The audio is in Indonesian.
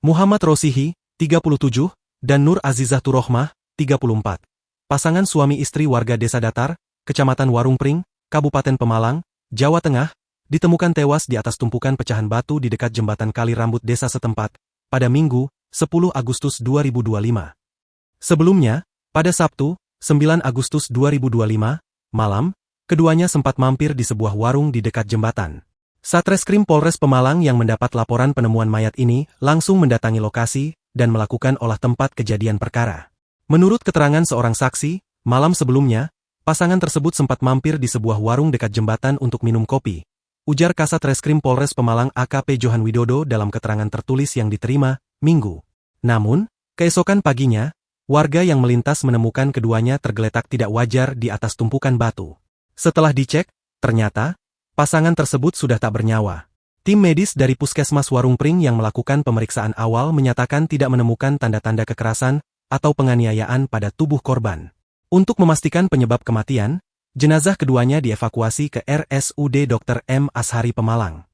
Muhammad Rosihi, 37, dan Nur Azizah Turohmah, 34. Pasangan suami istri warga Desa Datar, Kecamatan Warungpring, Kabupaten Pemalang, Jawa Tengah, ditemukan tewas di atas tumpukan pecahan batu di dekat jembatan Kali Rambut desa setempat, pada Minggu, 10 Agustus 2025. Sebelumnya, pada Sabtu, 9 Agustus 2025, malam, keduanya sempat mampir di sebuah warung di dekat jembatan. Satreskrim Polres Pemalang yang mendapat laporan penemuan mayat ini langsung mendatangi lokasi dan melakukan olah tempat kejadian perkara. Menurut keterangan seorang saksi, malam sebelumnya, pasangan tersebut sempat mampir di sebuah warung dekat jembatan untuk minum kopi. Ujar Kasat Reskrim Polres Pemalang AKP Johan Widodo dalam keterangan tertulis yang diterima, Minggu. Namun, keesokan paginya, warga yang melintas menemukan keduanya tergeletak tidak wajar di atas tumpukan batu. Setelah dicek, ternyata, pasangan tersebut sudah tak bernyawa. Tim medis dari Puskesmas Warungpring yang melakukan pemeriksaan awal menyatakan tidak menemukan tanda-tanda kekerasan atau penganiayaan pada tubuh korban. Untuk memastikan penyebab kematian, jenazah keduanya dievakuasi ke RSUD Dr. M. Ashari Pemalang.